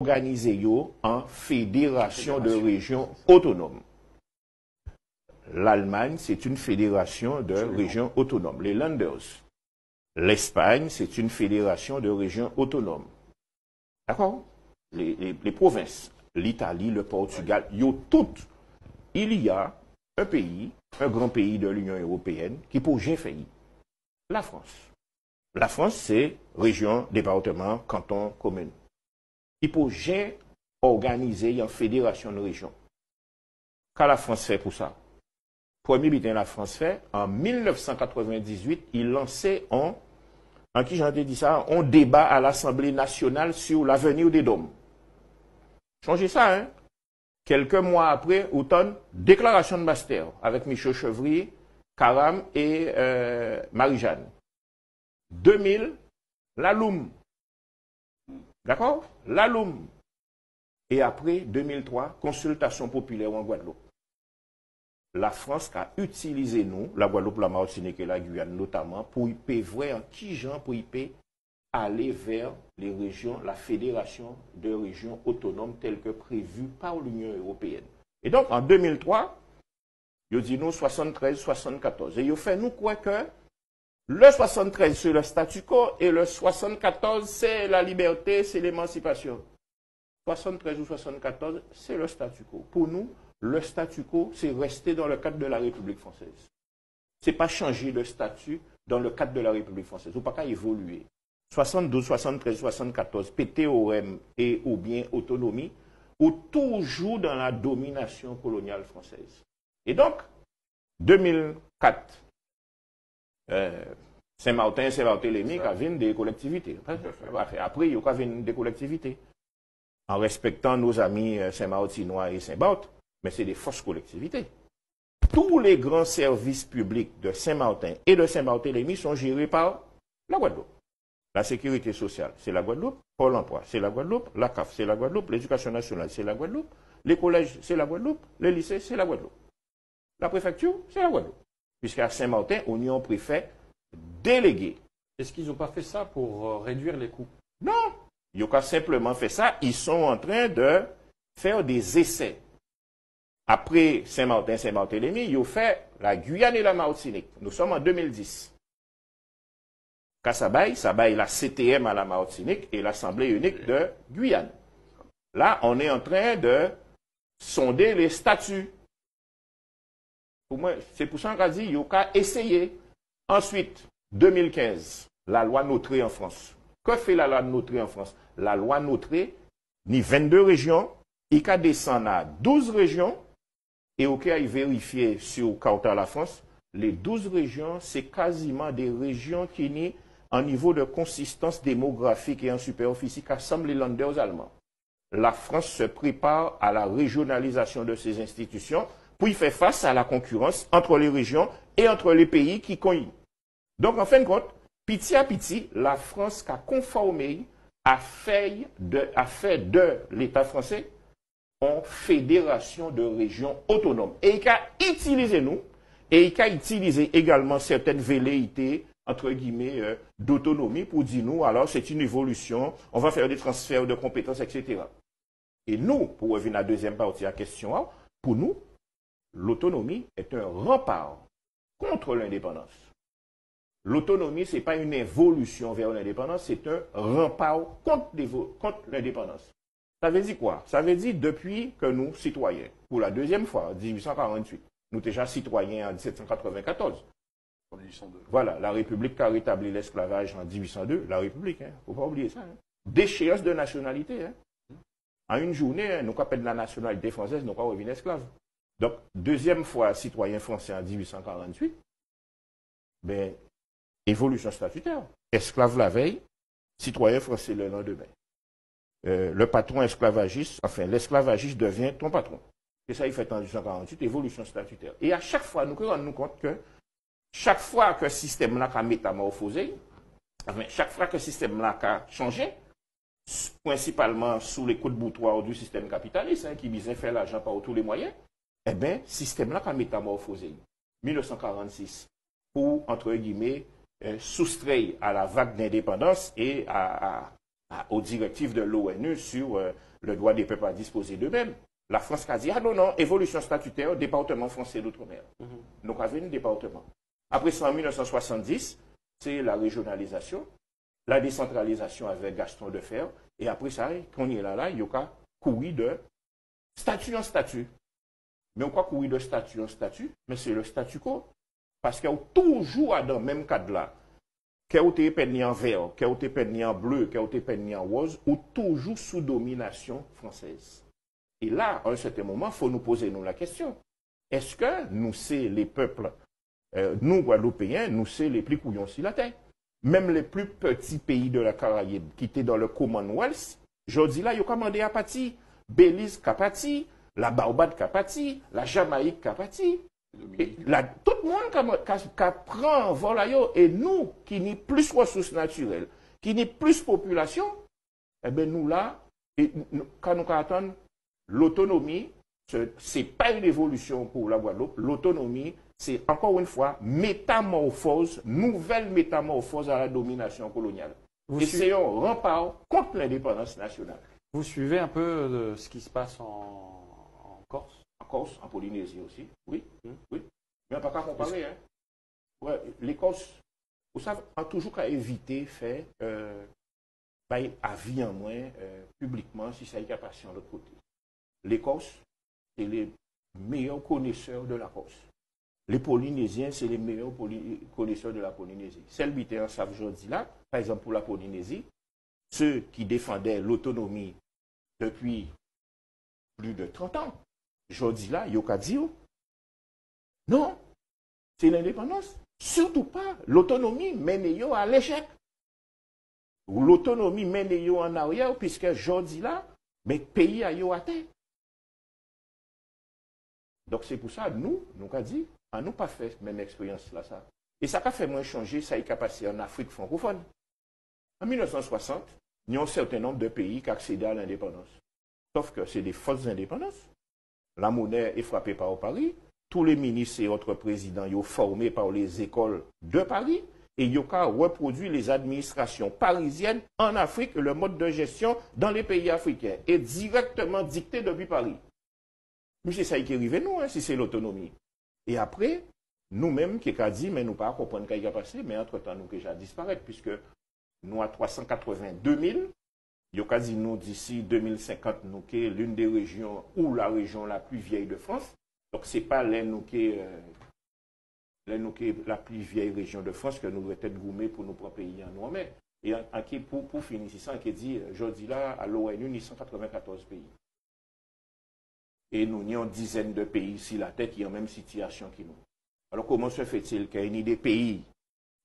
organisé en fédération de régions autonomes. L'Allemagne, c'est une fédération de régions autonomes, les Länders. L'Espagne, c'est une fédération de régions autonomes. D'accord? Les provinces, l'Italie, le Portugal, il y a un pays, un grand pays de l'Union européenne qui pour j'ai failli. La France. La France, c'est région, département, canton, commune. Il pour j'ai organisé en fédération de régions. Qu'est-ce que la France fait pour ça? Premier bitin la France fait, en 1998, il lançait en qui j'en ai dit ça, on débat à l'Assemblée nationale sur l'avenir des dômes. Changez ça, hein? Quelques mois après, automne, déclaration de Master avec Michel Chevrier, Karam et Marie-Jeanne. 2000, la LOUM. D'accord? La LOUM. Et après, 2003, consultation populaire en Guadeloupe. La France a utilisé nous, la Guadeloupe, la Martinique et la Guyane notamment, pour y payer en qui gens pour y payer aller vers les régions, la fédération de régions autonomes telles que prévues par l'Union européenne. Et donc, en 2003, il dit nous 73-74. Et il fait nous quoi que le 73 c'est le statu quo et le 74 c'est la liberté, c'est l'émancipation. 73 ou 74, c'est le statu quo. Pour nous, le statu quo, c'est rester dans le cadre de la République française. Ce n'est pas changer le statut dans le cadre de la République française. Ou pas qu'à évoluer. 72, 73, 74, PTOM et ou bien autonomie, ou toujours dans la domination coloniale française. Et donc, 2004, Saint-Martin, Saint-Barthélemy, qui viennent des collectivités. Après, il y a des collectivités. En respectant nos amis Saint-Martinois et Saint-Barth, mais c'est des fausses collectivités. Tous les grands services publics de Saint-Martin et de Saint-Barthélemy sont gérés par la Guadeloupe. La sécurité sociale, c'est la Guadeloupe. Pôle emploi, c'est la Guadeloupe. La CAF, c'est la Guadeloupe. L'éducation nationale, c'est la Guadeloupe. Les collèges, c'est la Guadeloupe. Les lycées, c'est la Guadeloupe. La préfecture, c'est la Guadeloupe. Puisqu'à Saint-Martin, on y a un préfet délégué. Est-ce qu'ils n'ont pas fait ça pour réduire les coûts? Non. Ils n'ont pas simplement fait ça. Ils sont en train de faire des essais. Après Saint-Martin, Saint-Barthélemy, ils ont fait la Guyane et la Martinique. Nous sommes en 2010. Ça baille la CTM à la Martinique et l'Assemblée unique de Guyane. Là, on est en train de sonder les statuts. Pour moi, c'est pour ça qu'on a dit, il y a essayer. Ensuite, 2015, la loi Notré en France. Que fait la loi Notré en France? La loi Notré, ni 22 régions, il a descend à 12 régions, et au cas où il vérifier sur Carta la France, les 12 régions, c'est quasiment des régions qui n'y en niveau de consistance démographique et en superficie qu'assemblent les Länders allemands. La France se prépare à la régionalisation de ces institutions pour y faire face à la concurrence entre les régions et entre les pays qui cognent. Donc, en fin de compte, petit à petit, la France a conformé, a fait de l'État français en fédération de régions autonomes. Et il a utilisé nous, et il a utilisé également certaines velléités entre guillemets, d'autonomie pour dire nous, alors c'est une évolution, on va faire des transferts de compétences, etc. Et nous, pour revenir à la deuxième partie de la question, pour nous, l'autonomie est un rempart contre l'indépendance. L'autonomie, ce n'est pas une évolution vers l'indépendance, c'est un rempart contre l'indépendance. Ça veut dire quoi? Ça veut dire depuis que nous, citoyens, pour la deuxième fois, en 1848, nous déjà citoyens en 1794, en 1802. Voilà, la République qui a rétabli l'esclavage en 1802, la République, il ne faut pas oublier ça. Hein. Déchéance de nationalité. Hein. En une journée, nous avons de la nationalité française, nous avons revenu esclaves. Donc, deuxième fois, citoyen français en 1848, ben, évolution statutaire. Esclave la veille, citoyen français le lendemain. Le patron esclavagiste, enfin, l'esclavagiste devient ton patron. Et ça, il fait en 1848, évolution statutaire. Et à chaque fois, nous rendons compte que chaque fois que le système a métamorphosé, enfin, chaque fois que le système a changé, principalement sous les coups de boutoir du système capitaliste, hein, qui visait faire l'argent par tous les moyens, eh bien, le système a métamorphosé. 1946, pour, entre guillemets, soustraire à la vague d'indépendance et aux directives de l'ONU sur le droit des peuples à disposer d'eux-mêmes. La France a dit, ah non, non, évolution statutaire, département français d'outre-mer. Donc, avait un département. Après ça, en 1970, c'est la régionalisation, la décentralisation avec Gaston Defferre. Et après ça, quand on est là, il y a courir de statut en statut. Mais on croit courir de statut en statut, mais c'est le statu quo. Parce qu'il y a toujours dans le même cadre-là, qu'il y a été peigné en vert, qu'il y a été peigné en bleu, qu'il y a été peigné en rose, ou toujours sous domination française. Et là, à un certain moment, il faut nous poser la question. Est-ce que nous, c'est les peuples, nous, Guadeloupéens, nous, c'est les plus couillons sur la terre? Même les plus petits pays de la Caraïbe qui étaient dans le Commonwealth, je dis là, ils ont commandé à partir. Belize qui a parti, la Barbade qui a parti, la Jamaïque qui a parti. Tout le monde qui prend vol et nous, qui n'y plus ressources naturelles, qui n'y plus population, eh bien nous là, quand nous attendons l'autonomie, ce n'est pas une évolution pour la Guadeloupe, l'autonomie, c'est encore une fois métamorphose, nouvelle métamorphose à la domination coloniale. Et c'est un rempart contre l'indépendance nationale. Vous suivez un peu de ce qui se passe en Corse? En Corse, en Polynésie aussi, oui. Oui. Mais on ne peut pas comparer. Hein. Ouais, les Corses, vous savez, on a toujours qu'à éviter de faire avis en moins publiquement si ça y est passé de l'autre côté. Les Corses, c'est les meilleurs connaisseurs de la Corse. Les Polynésiens, c'est les meilleurs connaisseurs de la Polynésie. Celles qui en savent aujourd'hui là, par exemple pour la Polynésie, ceux qui défendaient l'autonomie depuis plus de 30 ans, aujourd'hui là, Yoka dit, non, c'est l'indépendance. Surtout pas. L'autonomie mène à l'échec. Ou l'autonomie mène en arrière, puisque aujourd'hui là, mais pays a yo à terre. Donc c'est pour ça, nous avons dit, on n'a pas fait même expérience là ça. Et ça a fait moins changer, ça a passé en Afrique francophone. En 1960, il y a un certain nombre de pays qui accédaient à l'indépendance. Sauf que c'est des fausses indépendances. La monnaie est frappée par Paris. Tous les ministres et autres présidents sont formés par les écoles de Paris. Et ils ont reproduit les administrations parisiennes en Afrique, le mode de gestion dans les pays africains, est directement dicté depuis Paris. Mais c'est ça qui est arrivé, nous, si c'est l'autonomie. Et après, nous-mêmes, qui avons dit, mais nous ne pouvons pas comprendre ce qui a passé, mais entre-temps, nous déjà disparaître, puisque nous, à 382 000, il y a dit, nous, d'ici 2050, nous, qui est l'une des régions ou la région la plus vieille de France. Donc, ce n'est pas nous qui est la plus vieille région de France que nous devons être gourmets pour nos propres pays en nous. Et pour finir, c'est ça qui dit, aujourd'hui là, à l'ONU, il y a 194 pays. Et nous avons une dizaine de pays ici, la tête, qui ont la même situation que nous. Alors, comment se fait-il qu'il y ait des pays,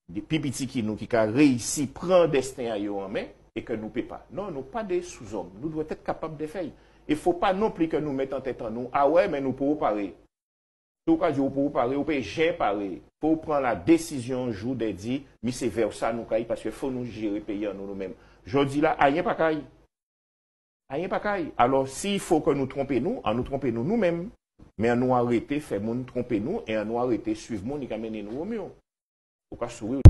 des petits qui ont réussi à prendre destin à eux en main et que nous ne payons pas? Non, nous ne sommes pas des sous-hommes. Nous devons être capables de faire. Il ne faut pas non plus que nous mettions en tête en nous. Ah ouais, mais nous pouvons parer. Tout cas, vous pouvez parer, vous pouvez j'ai paré. Pour prendre la décision un jour de dire, mais c'est vers ça nous caille parce qu'il faut nous gérer le pays en nous-mêmes. Je dis là, rien pas caille. Rien pas caille. Alors, s'il faut que nous trompions nous nous-mêmes. Mais à nous arrêter, faire nous tromper nous et à nous arrêter, suivre nous, et nous au mieux. Au cas où